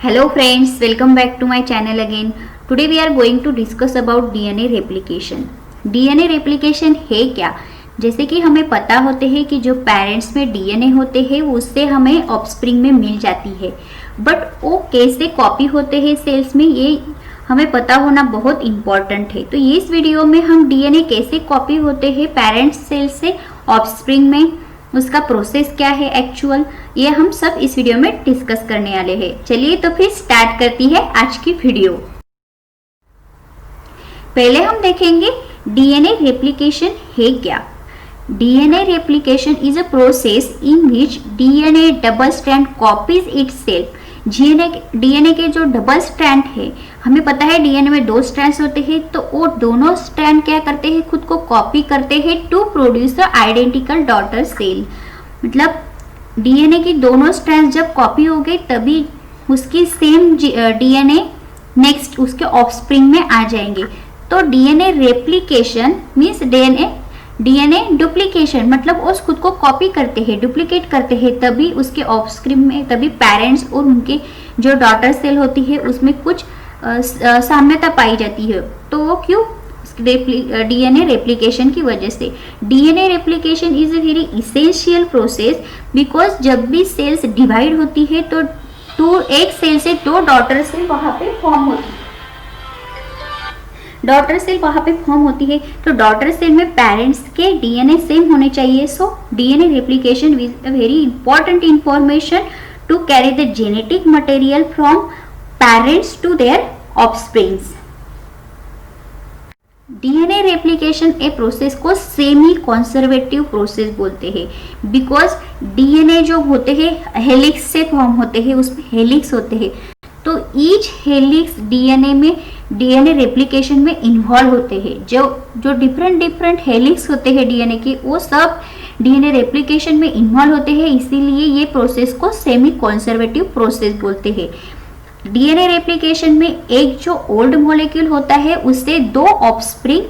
Hello friends, welcome back to my channel again. Today we are going to discuss about DNA replication. DNA replication है क्या? जैसे कि हमें पता होते हैं कि जो पेरेंट्स में डीएनए होते हैं उससे हमें ऑफस्प्रिंग में मिल जाती है, बट वो कैसे कॉपी होते हैं सेल्स में ये हमें पता होना बहुत इम्पॉर्टेंट है। तो ये इस वीडियो में हम डीएनए कैसे कॉपी होते हैं पेरेंट्स सेल से ऑफस्प्रिंग में, उसका प्रोसेस क्या है एक्चुअल, ये हम सब इस वीडियो में डिस्कस करने वाले हैं। चलिए तो फिर स्टार्ट करती है आज की वीडियो। पहले हम देखेंगे डीएनए रेप्लिकेशन है क्या। DNA replication is a process in which DNA double strand copies itself. DNA के जो डबल स्ट्रैंड है, हमें पता है डीएनए में दो स्ट्रैंड्स होते हैं, तो वो दोनों स्ट्रैंड क्या करते हैं, खुद को कॉपी करते हैं to produce a identical daughter cell. मतलब डीएनए की दोनों स्ट्रैंड्स जब कॉपी हो गए तभी उसकी सेम डीएनए नेक्स्ट उसके ऑफस्प्रिंग में आ जाएंगे। तो DNA replication means DNA duplication, मतलब वो खुद को कॉपी करते हैं, डुप्लीकेट करते हैं, तभी उसके ऑफस्प्रिंग में, तभी पेरेंट्स और उनके जो डॉटर सेल होती है उसमें कुछ साम्यता पाई जाती है। तो वो क्यों? डीएनए रेप्लिकेशन की वजह से। DNA replication is a very essential process because जब भी सेल्स डिवाइड होती है तो एक सेल से दो डॉटर सेल वहां पे फॉर्म होती है। डॉटर सेल वहां पे फॉर्म होती है, तो डॉटर सेल में पेरेंट्स के डीएनए सेम होने चाहिए। So DNA replication is a very important information to carry the genetic material from parents to their offsprings. DNA replication a process को सेमी कॉन्जर्वेटिव प्रोसेस बोलते हैं बिकॉज डीएनए जो होते हैं हेलिक्स से फॉर्म होते हैं, उसमें हेलिक्स होते हैं, तो ईच हेलिक्स डीएनए रेप्लिकेशन में इन्वॉल्व होते हैं। जो डिफरेंट हेलिक्स होते हैं डीएनए के, वो सब डीएनए रेप्लिकेशन में इन्वॉल्व होते हैं, इसीलिए ये प्रोसेस को सेमी कॉन्जर्वेटिव प्रोसेस बोलते हैं। डीएनए रेप्लिकेशन में एक जो ओल्ड मॉलिक्यूल होता है उससे दो ऑफस्प्रिंग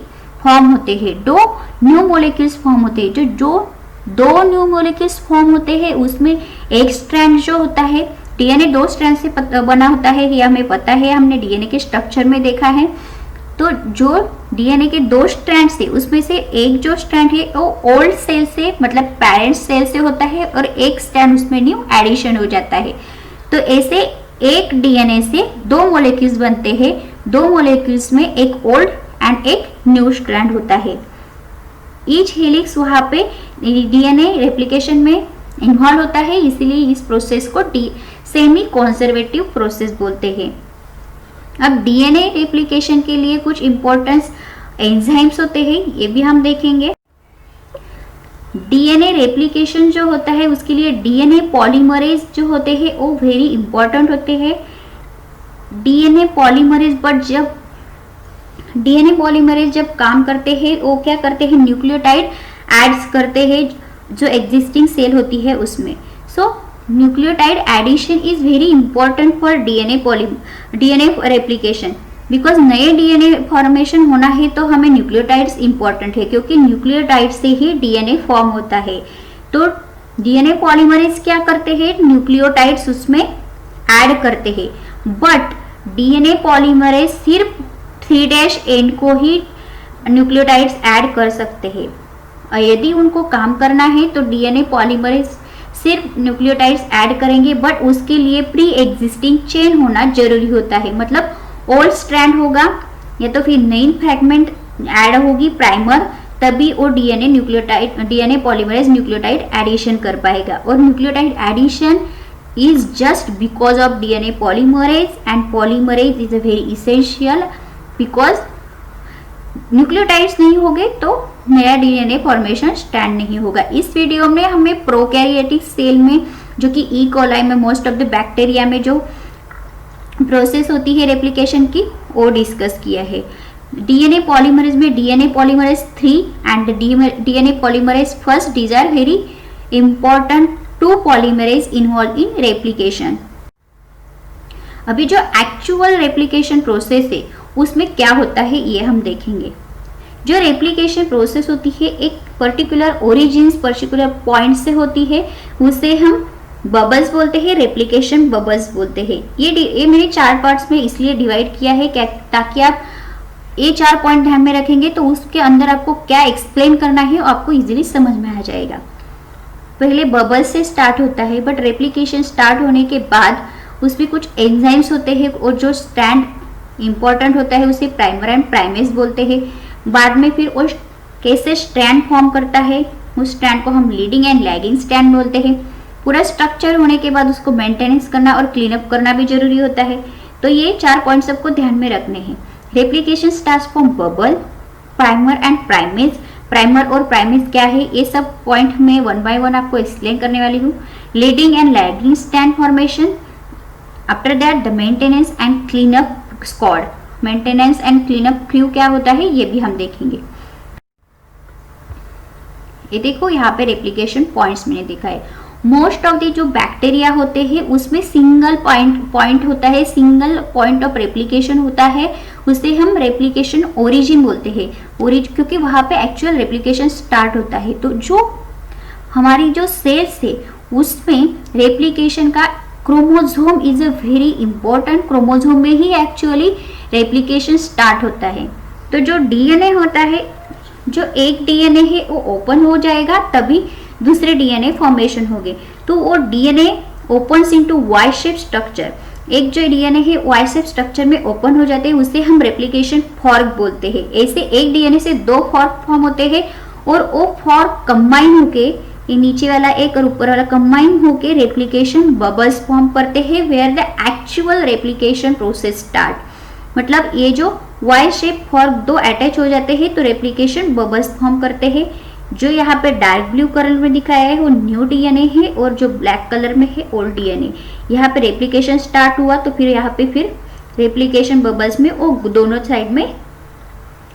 फॉर्म होते हैं, दो न्यू मॉलिक्यूल्स फॉर्म होते हैं। जो दो न्यू मॉलिक्यूल्स फॉर्म होते हैं उसमें एक स्ट्रैंड जो होता है, डीएनए दो स्ट्रैंड से बना होता है, ये हमें पता है, हमने डीएनए के स्ट्रक्चर में देखा है। तो जो डीएनए के दो स्ट्रैंड से उसमें से एक जो स्ट्रैंड है वो ओल्ड सेल से मतलब पेरेंट सेल से होता है और एक स्ट्रैंड उसमें न्यू एडिशन हो जाता है। तो ऐसे एक डीएनए से दो मॉलिक्यूल्स बनते हैं, दो मॉलिक्यूल्स में एक ओल्ड एंड एक न्यू स्ट्रैंड होता है। ईच हेलिक्स वहां पे डीएनए रेप्लिकेशन में इन्वॉल्व होता है, इसीलिए इस प्रोसेस को सेमी कॉन्जर्वेटिव प्रोसेस बोलते हैं। अब डीएनए रेप्लिकेशन के लिए कुछ इंपॉर्टेंट एंजाइम्स होते हैं, ये भी हम देखेंगे। डीएनए रेप्लिकेशन जो होता है उसके लिए डीएनए पॉलीमरेज जो होते हैं वो वेरी इंपॉर्टेंट होते हैं। डीएनए पॉलीमरेज जब काम करते हैं वो क्या करते हैं, न्यूक्लियोटाइड एड्स करते हैं जो एग्जिस्टिंग सेल होती है उसमें। So nucleotide addition is very important for DNA replication because नए डीएनए फॉर्मेशन होना है तो हमें न्यूक्लियोटाइड्स इंपॉर्टेंट है, क्योंकि न्यूक्लियोटाइड से ही डीएनए फॉर्म होता है। तो डीएनए पॉलीमरेज क्या करते हैं, न्यूक्लियोटाइड्स उसमें ऐड करते हैं, बट डीएनए पॉलीमरेज सिर्फ 3' को ही न्यूक्लियोटाइड्स ऐड कर सकते हैं, और यदि उनको काम करना है तो डीएनए पॉलीमरेज सिर्फ न्यूक्लियोटाइड्स ऐड करेंगे, बट उसके लिए प्री एग्जिस्टिंग चेन होना जरूरी होता है। मतलब ओल्ड स्ट्रैंड होगा या तो फिर नई फ्रैगमेंट ऐड होगी प्राइमर, तभी वो डीएनए पॉलीमरेज न्यूक्लियोटाइड एडिशन कर पाएगा। और nucleotide addition is just because of DNA polymerase, and polymerase is a very essential because nucleotides नहीं होंगे तो नया डीएनए फॉर्मेशन स्टैंड नहीं होगा। इस वीडियो में हमें प्रोकैरियोटिक सेल में जो कि ई कोलाई में मोस्ट ऑफ द बैक्टीरिया में जो प्रोसेस होती है रेप्लिकेशन की वो डिस्कस किया है। डीएनए पॉलीमरेज में DNA polymerase 3 and DNA polymerase first, these are very important to polymerase involve in replication. अभी जो एक्चुअल रेप्लिकेशन प्रोसेस है उसमें क्या होता है ये हम देखेंगे। जो रेप्लिकेशन प्रोसेस होती है एक पर्टिकुलर ओरिजिन पर्टिकुलर पॉइंट से होती है, उसे हम बबल्स बोलते हैं, रेप्लिकेशन बबल्स बोलते हैं। ये मैंने 4 पार्ट्स में इसलिए डिवाइड किया है ताकि आप ये 4 पॉइंट ध्यान में रखेंगे तो उसके अंदर आपको क्या एक्सप्लेन करना है आपको इजीली समझ में आ जाएगा। पहले बबल से स्टार्ट होता है, बट रेप्लिकेशन स्टार्ट होने के बाद उसमें कुछ एंजाइम्स होते हैं और जो स्ट्रैंड इंपॉर्टेंट होता है उसे प्राइमर एंड प्राइमेस बोलते हैं। बाद में फिर वो कैसे स्ट्रैंड फॉर्म करता है, उस स्ट्रैंड को हम लीडिंग एंड लैगिंग स्ट्रैंड बोलते हैं। पूरा स्ट्रक्चर होने के बाद उसको मेंटेनेंस करना और क्लीन अप करना भी जरूरी होता है। तो ये 4 पॉइंट्स सबको ध्यान में रखने हैं। Replication starts from bubble, primer and primase. Primer और प्राइमेस क्या है ये सब पॉइंट में 1 बाय 1 आपको एक्सप्लेन करने वाली हूँ। Leading and lagging strand formation, after that the maintenance and clean up squad. Maintenance and clean up crew क्या होता है ये भी हम देखेंगे। ये देखो यहाँ पे रेप्लिकेशन पॉइंट्स मैंने दिखा है। मोस्ट ऑफ द जो बैक्टीरिया होते हैं उसमें सिंगल पॉइंट होता है, सिंगल पॉइंट ऑफ रेप्लिकेशन होता है, उसे हम रेप्लिकेशन ओरिजिन बोलते हैं। क्योंकि वहां पे एक्चुअल रेप्लिकेशन स्टार्ट होता है। तो जो हमारी जो सेल्स है उसमें रेप्लिकेशन का chromosome is a very important. Chromosome में ही एक्चुअली रेप्लिकेशन स्टार्ट होता है। तो जो डीएनए होता है, जो एक डीएनए है वो ओपन हो जाएगा तभी दूसरे डीएनए फॉर्मेशन होंगे। तो वो DNA opens into Y shape structure. एक जो डीएनए है वाई शेप स्ट्रक्चर में ओपन हो जाते हैं उसे हम रेप्लिकेशन फॉर्क बोलते हैं। ऐसे एक डीएनए से 2 फॉर्क फॉर्म होते हैं और वो फॉर्क कंबाइन होके, ये नीचे वाला एक और ऊपर वाला कंबाइन होके रेप्लिकेशन बबल्स फॉर्म करते हैं, where the actual replication process start. मतलब ये जो वाई शेप फॉर्क 2 अटैच हो जाते हैं तो रेप्लिकेशन बबल्स फॉर्म करते हैं। जो यहाँ पे डार्क ब्लू कलर में दिखाया है वो न्यू डीएनए है और जो ब्लैक कलर में है ओल्ड डीएनए। यहाँ पे रेप्लिकेशन स्टार्ट हुआ तो फिर यहाँ पे फिर रेप्लिकेशन बबल्स में वो दोनों साइड में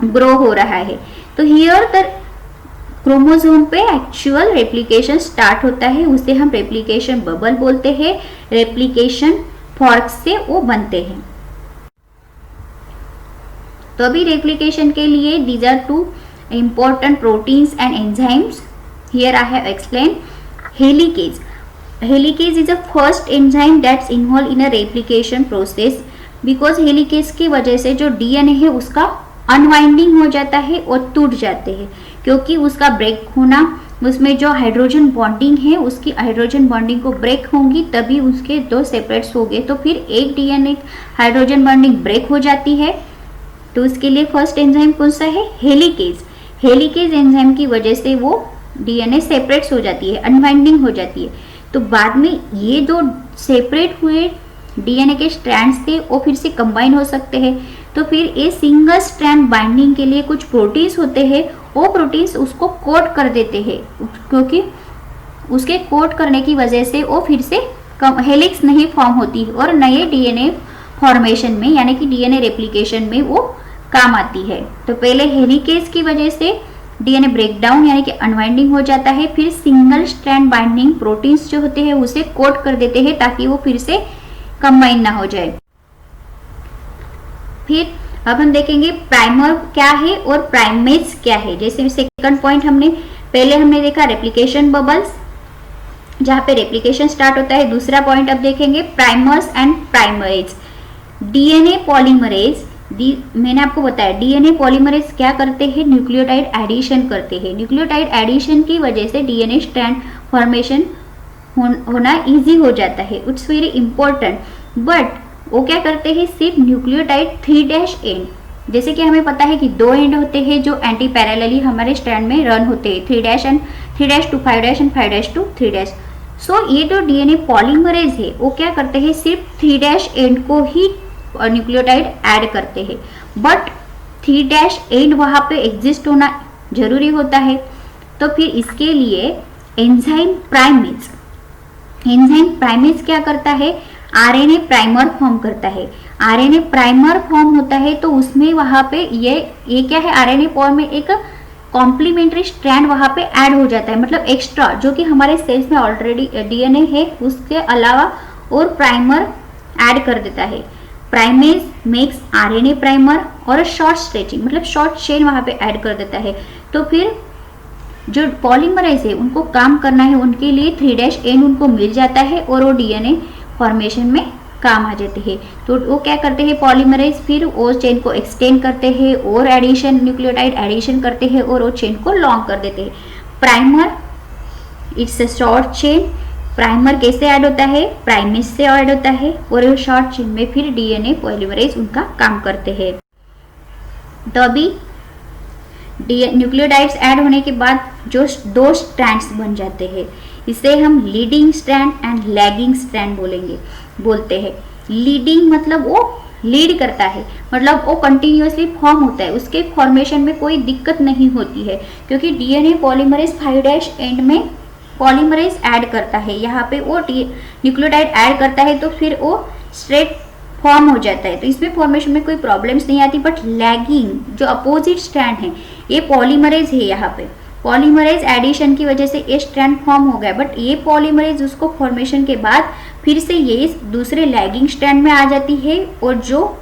ग्रो हो रहा है। तो हियर द क्रोमोसोम पे एक्चुअल रेप्लिकेशन स्टार्ट होता है, उसे हम रेप्लिकेशन बबल बोलते हैं। रेप्लिकेशन फॉर्क से वो बनते हैं। तो अभी रेप्लिकेशन के लिए these are 2 important proteins and enzymes. Here I have explained. Helicase. Helicase is the first enzyme that's involved in a replication process because helicase की वजह से जो डीएनए है उसका अनवाइंडिंग हो जाता है और टूट जाते हैं, क्योंकि उसका ब्रेक होना, उसमें जो हाइड्रोजन बॉन्डिंग है उसकी हाइड्रोजन बॉन्डिंग को ब्रेक होंगी तभी उसके 2 सेपरेट्स हो गए। तो फिर एक डीएनए हाइड्रोजन बॉन्डिंग ब्रेक हो जाती है। तो उसके लिए फर्स्ट एंजाइम कौन सा है? हेलिकेज। हेलिकेज एंजाइम की वजह से वो डीएनए सेपरेट्स हो जाती है, अनवाइंडिंग हो जाती है। तो बाद में ये जो सेपरेट हुए डीएनए के स्ट्रैंड्स थे वो फिर से कंबाइन हो सकते हैं। तो फिर ये सिंगल स्ट्रैंड बाइंडिंग के लिए कुछ प्रोटीन्स होते हैं, वो प्रोटीन्स उसको कोट कर देते हैं, क्योंकि उसके कोट करने की वजह से वो फिर से हेलिक्स नहीं फॉर्म होती और नए डीएनए फॉर्मेशन में यानी कि डीएनए रेप्लिकेशन में वो काम आती है। तो पहले हेलिकेज की वजह से डीएनए ब्रेकडाउन यानी कि अनवाइंडिंग हो जाता है, फिर सिंगल स्ट्रैंड बाइंडिंग प्रोटीन्स जो होते हैं उसे कोट कर देते हैं ताकि वो फिर से कंबाइन ना हो जाए। फिर अब हम देखेंगे प्राइमर क्या है और प्राइमेज क्या है। जैसे सेकंड पॉइंट पहले हमने देखा रेप्लिकेशन बबल्स, जहां पे रेप्लिकेशन स्टार्ट होता है। दूसरा पॉइंट अब देखेंगे प्राइमर्स एंड प्राइमरेज। डीएनए पॉलीमरेज, मैंने आपको बताया डीएनए पॉलीमरेज क्या करते हैं? न्यूक्लियोटाइड एडिशन करते हैं। न्यूक्लियोटाइड एडिशन की वजह से डीएनए स्ट्रैंड फॉर्मेशन होना इजी हो जाता है। It's very important. बट वो क्या करते हैं? सिर्फ न्यूक्लियोटाइड 3' एंड, जैसे कि हमें पता है कि 2 एंड होते हैं जो एंटी पैरेलली हमारे स्ट्रैंड में रन होते हैं, 3' एंड 3' to 5' एंड 5' to 3'। सो ये जो डीएनए पॉलीमरेज है वो क्या करते हैं? सिर्फ 3' एंड को ही न्यूक्लियोटाइड ऐड करते हैं, बट 3' एंड वहां पे एग्जिस्ट होना जरूरी होता है। तो फिर इसके लिए एंजाइम प्राइमेज क्या करता है? आरएनए प्राइमर फॉर्म करता है। आरएनए प्राइमर फॉर्म होता है तो उसमें वहां पे ये क्या है? आरएनए फॉर्म में एक कॉम्प्लीमेंट्री स्ट्रैंड वहां पे ऐड हो जाता है, मतलब एक्स्ट्रा, जो कि हमारे सेल्स में ऑलरेडी डीएनए है उसके अलावा और प्राइमर ऐड कर देता है। प्राइमेज मेक्स आरएनए प्राइमर और शॉर्ट स्ट्रेचिंग, मतलब शॉर्ट चेन वहां पे ऐड कर देता है। तो फिर जो पॉलीमरेज है उनको काम करना है, उनके लिए 3' उनको मिल जाता है और वो डीएनए फॉर्मेशन में काम आ जाते हैं। तो वो क्या करते हैं पॉलीमरेज, फिर वो चेन को एक्सटेंड करते हैं और एडिशन, न्यूक्लियोटाइड एडिशन करते हैं और वो चेन को लॉन्ग कर देते हैं। Primer it's a short chain. Primer कैसे ऐड होता है, प्राइमेज से ऐड होता है और वो शॉर्ट चेन में फिर डीएनए पॉलीमरेज उनका काम करते हैं। तो अभी न्यूक्लियोटाइड्स ऐड होने के बाद जो 2 स्ट्रैंड्स बन जाते हैं, इसे हम leading strand and lagging strand बोलते हैं। लीडिंग मतलब वो लीड करता है, मतलब वो कंटिन्यूअसली फॉर्म होता है, उसके फॉर्मेशन में कोई दिक्कत नहीं होती है, क्योंकि डीएनए पॉलीमरेज 5' एंड में पॉलीमरेज ऐड करता है, यहाँ पे वो न्यूक्लियोटाइड ऐड करता है तो फिर वो स्ट्रेट फॉर्म हो जाता है, तो इसमें फॉर्मेशन में कोई प्रॉब्लम्स नहीं आती। बट लैगिंग जो अपोजिट स्ट्रैंड है, ये पॉलीमरेज है, यहाँ पे पॉलीमरेज एडिशन की वजह से ये स्ट्रैंड फॉर्म हो गया, बट ये पॉलीमरेज उसको फॉर्मेशन के बाद फिर से ये दूसरे लैगिंग स्ट्रैंड में आ जाती है और जो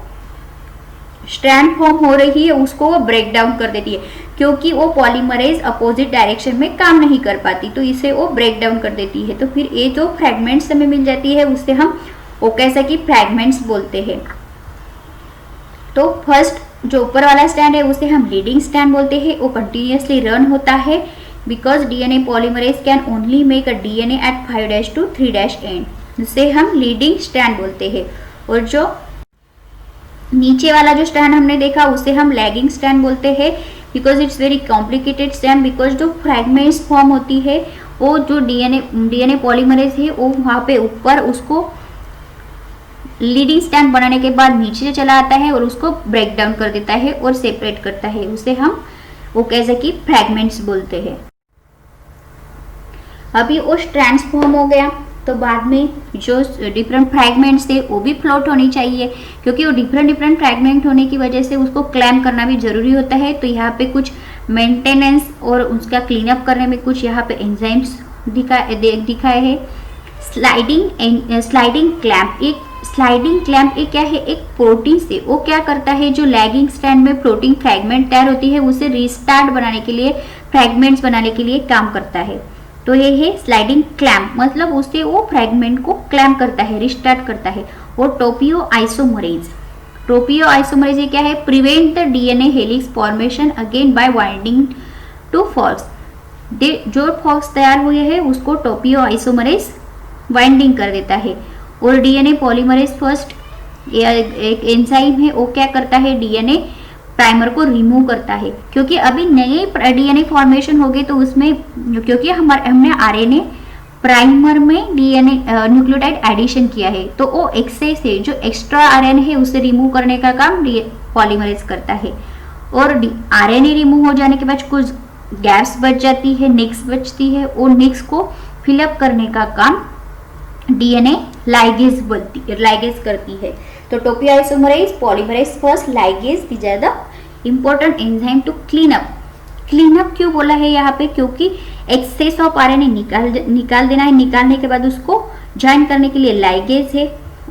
स्ट्रैंड फॉर्म हो रही है उसको वो ब्रेक डाउन कर देती है, क्योंकि वो पॉलीमरेज अपोजिट डायरेक्शन में काम नहीं कर पाती, तो इसे वो ब्रेक डाउन कर देती है। तो फिर ये जो फ्रैगमेंट्स हमें मिल जाती है उससे हम ओकाज़की फ्रैगमेंट्स बोलते हैं। तो फर्स्ट जो ऊपर वाला स्टैंड है उसे हम लीडिंग स्टैंड बोलते हैं, वो कंटिन्यूअसली रन होता है because DNA polymerase can only make a DNA at 5' to 3' and, जिसे हम लीडिंग स्टैंड बोलते हैं। और जो नीचे वाला जो स्टैंड हमने देखा उसे हम लैगिंग स्टैंड बोलते हैं because it's very complicated stand, because जो फ्रैगमेंट्स फॉर्म होती है वो जो डीएनए पॉलीमरेज है वो वहाँ पे ऊपर उसको लीडिंग स्टैंड बनाने के बाद नीचे चला आता है और उसको ब्रेक डाउन कर देता है और सेपरेट करता है, उसे हम ओकाज़की फ्रैगमेंट्स बोलते हैं। अभी वो स्ट्रैंड्स फॉर्म हो गया तो बाद में जो डिफरेंट फ्रैगमेंट्स थे वो भी फ्लोट होनी चाहिए, क्योंकि वो डिफरेंट फ्रैगमेंट होने की वजह से उसको क्लैम करना भी जरूरी होता है। तो यहाँ पे कुछ मेंटेनेंस और उसका क्लीन अप करने में कुछ यहाँ पे एंजाइम्स दिखाए हैं। स्लाइडिंग क्लैम्प, एक स्लाइडिंग क्लैम्प एक क्या है, एक प्रोटीन से वो क्या करता है, जो लैगिंग स्ट्रैंड में प्रोटीन फ्रैगमेंट तैयार होती है उसे रिस्टार्ट बनाने के लिए, फ्रैगमेंट्स बनाने के लिए काम करता है। तो ये है स्लाइडिंग क्लैम्प, मतलब उससे वो फ्रैगमेंट को क्लैम्प करता है, रिस्टार्ट करता है। और टोपियो आइसोमरेज ये क्या है, prevent the DNA helix formation again by winding two forks. जो फॉक्स तैयार हुए हैं उसको टोपियो आइसोमरेज वाइंडिंग कर देता है। और डीएनए पॉलीमरेज फर्स्ट एक एंजाइम है, वो क्या करता है, डीएनए प्राइमर को रिमूव करता है, क्योंकि अभी नए डीएनए फॉर्मेशन हो गए तो उसमें क्योंकि हमने आरएनए प्राइमर में डीएनए न्यूक्लियोटाइड एडिशन किया है, तो वो एक्सेस है, जो एक्स्ट्रा आरएनए है उसे रिमूव करने का काम पॉलीमरेज करता है। और आरएनए रिमूव हो जाने के बाद कुछ गैप्स बच जाती है, निक्स बचती है, और निक्स को फिलअप करने का काम डीएनए लाइगेज करती है। तो topoisomerase, polymerase first, ligase, these are the important enzyme to clean up. Clean up क्यों बोला है यहाँ पे, क्योंकि एक्सेस ऑफ आरएनए निकाल देना है, निकालने के बाद उसको ज्वाइन करने के लिए लाइगेज है,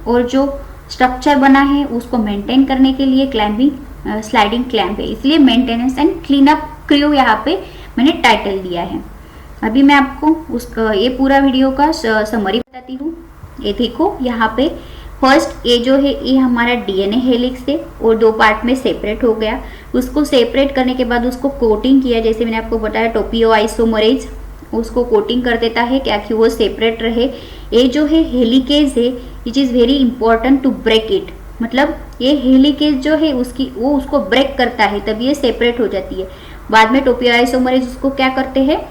और जो स्ट्रक्चर बना है उसको मेंटेन करने के लिए स्लाइडिंग क्लैम्प है। इसलिए maintenance and clean up crew यहाँ पे मैंने टाइटल दिया है। अभी मैं आपको ये पूरा वीडियो का समरी बताती हूँ। ये देखो यहाँ पे फर्स्ट ये जो है ये हमारा डीएनए हेलिक्स है और 2 पार्ट में सेपरेट हो गया। उसको सेपरेट करने के बाद उसको कोटिंग किया, जैसे मैंने आपको बताया टोपियो आइसोमरेज उसको कोटिंग कर देता है क्या कि वो सेपरेट रहे। ये जो है हेलिकेज है, which is very important to break it, मतलब ये हेलिकेज जो है वो उसको ब्रेक करता है, तब ये सेपरेट हो जाती है। बाद में टोपियो आइसोमरेज उसको क्या करते हैं,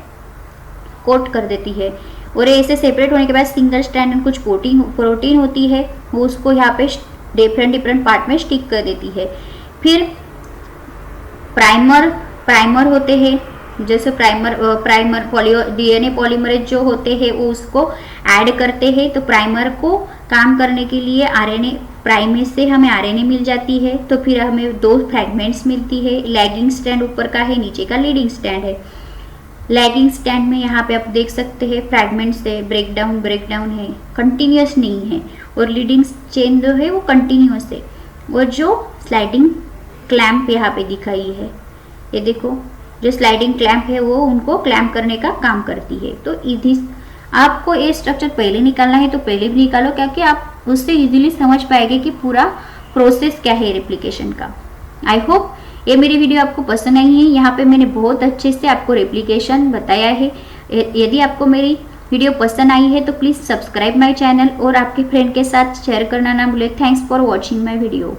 कोट कर देती है। और ऐसे सेपरेट होने के बाद सिंगल स्ट्रैंड कुछ प्रोटीन होती है, वो उसको यहाँ पे डिफरेंट पार्ट में स्टिक कर देती है। फिर प्राइमर होते हैं, जैसे डीएनए पॉलीमरेज जो होते हैं वो उसको ऐड करते हैं। तो प्राइमर को काम करने के लिए आरएनए प्राइमेज से हमें आरएनए मिल जाती है, तो फिर हमें 2 फ्रैगमेंट्स मिलती है। लैगिंग स्ट्रैंड ऊपर का है, नीचे का लीडिंग स्ट्रैंड है। लैगिंग स्ट्रैंड में यहाँ पे आप देख सकते हैं फ्रैगमेंट्स है, ब्रेकडाउन है, कंटिन्यूस नहीं है। और लीडिंग चेन जो है वो कंटिन्यूस है। और जो स्लाइडिंग क्लैम्प यहाँ पे दिखाई है, ये देखो जो स्लाइडिंग क्लैंप है वो उनको क्लैंप करने का काम करती है। तो आपको ये स्ट्रक्चर पहले निकालना है तो पहले भी निकालो, क्योंकि आप उससे इजीली समझ पाएंगे कि पूरा प्रोसेस क्या है रेप्लिकेशन का। आई होप ये मेरी वीडियो आपको पसंद आई है। यहाँ पे मैंने बहुत अच्छे से आपको रेप्लिकेशन बताया है। यदि आपको मेरी वीडियो पसंद आई है तो प्लीज़ सब्सक्राइब माय चैनल और आपके फ्रेंड के साथ शेयर करना ना भूलें। Thanks for watching my video.